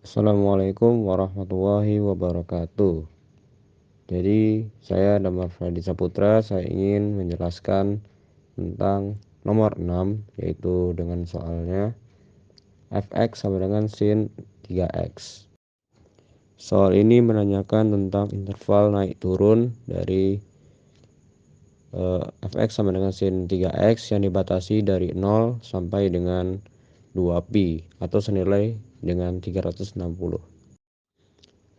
Assalamualaikum warahmatullahi wabarakatuh. Jadi saya Damar Fradi Saputra, saya ingin menjelaskan tentang nomor 6, yaitu dengan soalnya fx sama dengan sin 3x. Soal ini menanyakan tentang interval naik turun dari fx sama dengan sin 3x yang dibatasi dari 0 sampai dengan 2pi atau senilai dengan 360.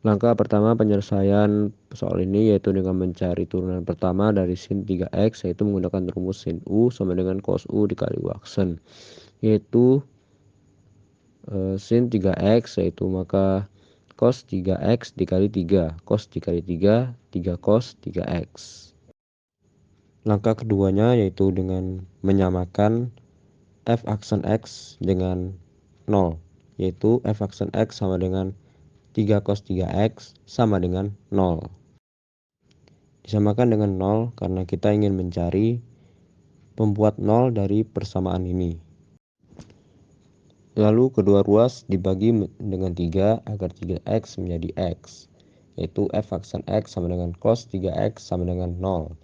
Langkah pertama penyelesaian soal ini yaitu dengan mencari turunan pertama dari sin 3x, yaitu menggunakan rumus sin u sama dengan cos u dikali Waxen, yaitu sin 3x, yaitu maka cos 3x dikali 3, cos dikali 3, 3 cos 3x. Langkah keduanya yaitu dengan menyamakan f aksen x dengan 0, yaitu f aksen x sama dengan 3 cos 3x sama dengan 0. Disamakan dengan 0 karena kita ingin mencari pembuat 0 dari persamaan ini. Lalu kedua ruas dibagi dengan 3 agar 3x menjadi x, yaitu f aksen x sama dengan cos 3x sama dengan 0.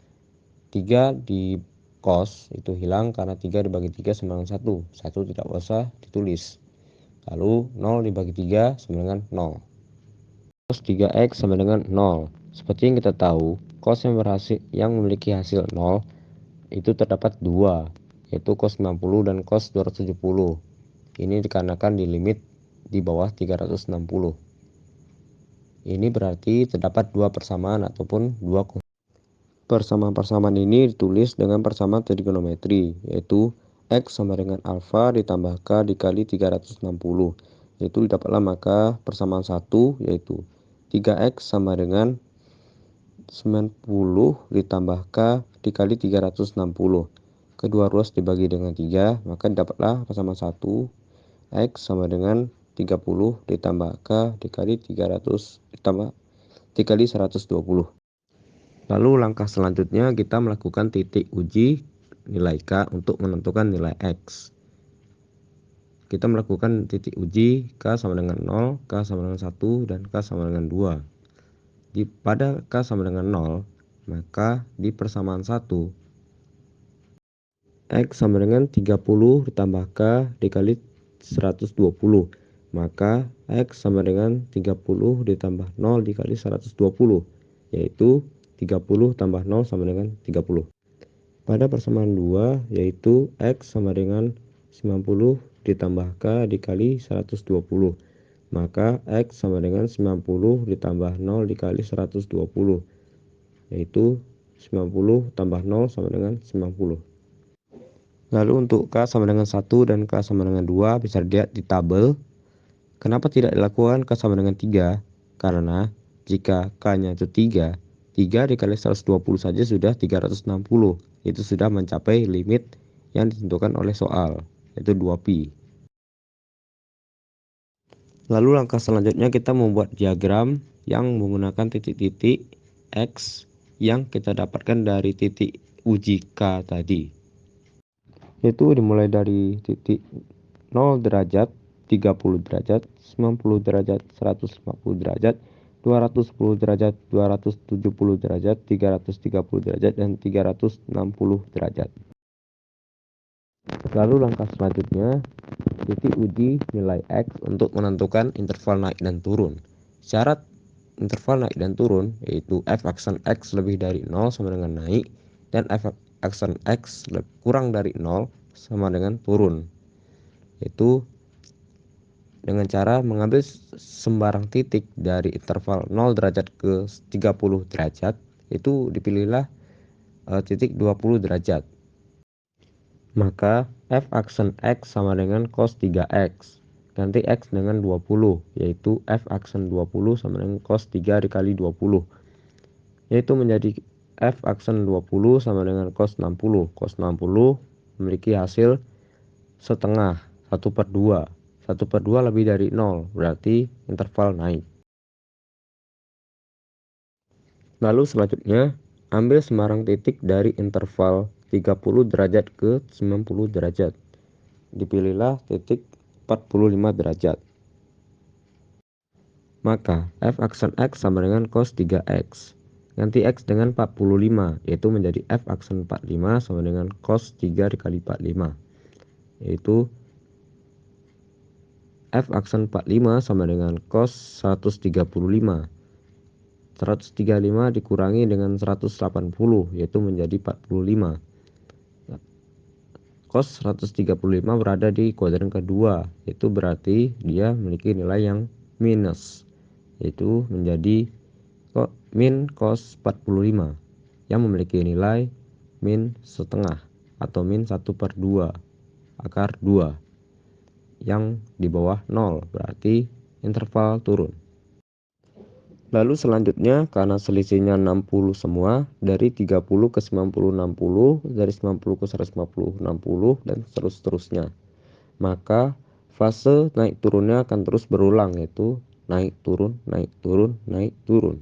3 di cos itu hilang karena 3 dibagi 3 sama dengan 1. 1 tidak usah ditulis. Lalu 0 dibagi 3 sama dengan 0. Cos 3x sama dengan 0. Seperti yang kita tahu, cos yang memiliki hasil 0 itu terdapat 2, yaitu cos 90 dan cos 270. Ini dikarenakan di limit di bawah 360. Ini berarti terdapat dua persamaan ataupun dua persamaan ini ditulis dengan persamaan trigonometri, yaitu x sama dengan alfa ditambah k dikali 360. Yaitu didapatlah maka persamaan 1, yaitu 3x sama dengan 90 ditambah k dikali 360. Kedua ruas dibagi dengan 3, maka didapatlah persamaan 1, x sama dengan 30 ditambah k dikali 300 ditambah dikali 120. Lalu langkah selanjutnya kita melakukan titik uji nilai k untuk menentukan nilai x. Kita melakukan titik uji k sama dengan 0, k sama dengan 1, dan k sama dengan 2. Pada k sama dengan 0, maka di persamaan 1, x sama dengan 30 ditambah k dikali 120. Maka x sama dengan 30 ditambah 0 dikali 120, yaitu 30 tambah 0 sama dengan 30. Pada persamaan 2, yaitu x sama dengan 90 ditambah k dikali 120. Maka x sama dengan 90 ditambah 0 dikali 120, yaitu 90 tambah 0 sama dengan 90. Lalu untuk k sama dengan 1 dan k sama dengan 2 bisa dilihat di tabel. Kenapa tidak dilakukan k sama dengan 3? Karena jika k-nya itu 3, 3 dikali 120 saja sudah 360. Itu sudah mencapai limit yang ditentukan oleh soal, yaitu 2pi. Lalu langkah selanjutnya kita membuat diagram yang menggunakan titik-titik x yang kita dapatkan dari titik uji k tadi. Yaitu dimulai dari titik 0 derajat, 30 derajat, 90 derajat, 150 derajat, 210 derajat, 270 derajat, 330 derajat, dan 360 derajat. Lalu langkah selanjutnya, titik uji nilai x untuk menentukan interval naik dan turun. Syarat interval naik dan turun yaitu f aksen x lebih dari 0 sama dengan naik, dan f aksen x kurang dari 0 sama dengan turun. Yaitu dengan cara mengambil sembarang titik dari interval 0 derajat ke 30 derajat, itu dipilihlah titik 20 derajat. Maka f aksen x sama dengan cos 3x. Ganti x dengan 20, yaitu f aksen 20 sama dengan cos 3 dikali 20. Yaitu menjadi f aksen 20 sama dengan cos 60. Cos 60 memiliki hasil setengah, 1/2. 1/2 lebih dari 0, berarti interval naik. Lalu selanjutnya, ambil sembarang titik dari interval 30 derajat ke 90 derajat. Dipilihlah titik 45 derajat. Maka f aksen x sama dengan cos 3x. Ganti x dengan 45, yaitu menjadi f aksen 45 sama dengan cos 3 dikali 45, yaitu f aksen 45 sama dengan cos 135. 135 dikurangi dengan 180, yaitu menjadi 45. Cos 135 berada di kuadran kedua, itu berarti dia memiliki nilai yang minus, yaitu menjadi min cos 45 yang memiliki nilai min setengah atau min 1/2 akar 2 yang di bawah 0, berarti interval turun. Lalu selanjutnya, karena selisihnya 60 semua, dari 30 ke 90 60, dari 90 ke 150 60, dan seterusnya. Maka fase naik turunnya akan terus berulang, yaitu naik turun, naik turun, naik turun.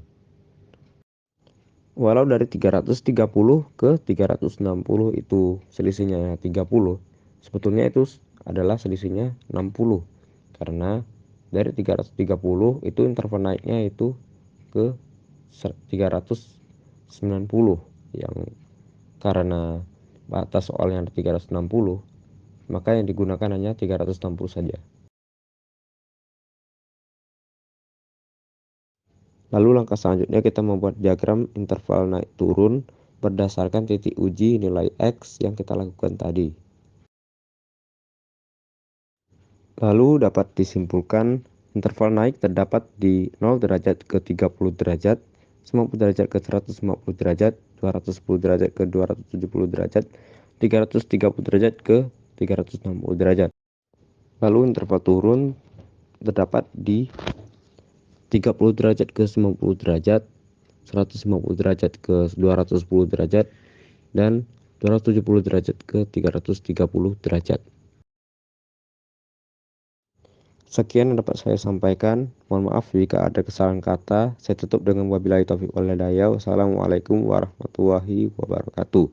Walau dari 330 ke 360 itu selisihnya 30, sebetulnya itu adalah selisihnya 60. Karena dari 330 itu interval naiknya itu ke 390, yang karena batas soalnya 360, maka yang digunakan hanya 360 saja. Lalu langkah selanjutnya kita membuat diagram interval naik turun berdasarkan titik uji nilai x yang kita lakukan tadi. Lalu dapat disimpulkan interval naik terdapat di 0 derajat ke 30 derajat, 90 derajat ke 150 derajat, 210 derajat ke 270 derajat, 330 derajat ke 360 derajat. Lalu interval turun terdapat di 30 derajat ke 90 derajat, 150 derajat ke 210 derajat, dan 270 derajat ke 330 derajat. Sekian yang dapat saya sampaikan. Mohon maaf jika ada kesalahan kata. Saya tutup dengan wabillahi taufiq wal hidayah. Wassalamualaikum warahmatullahi wabarakatuh.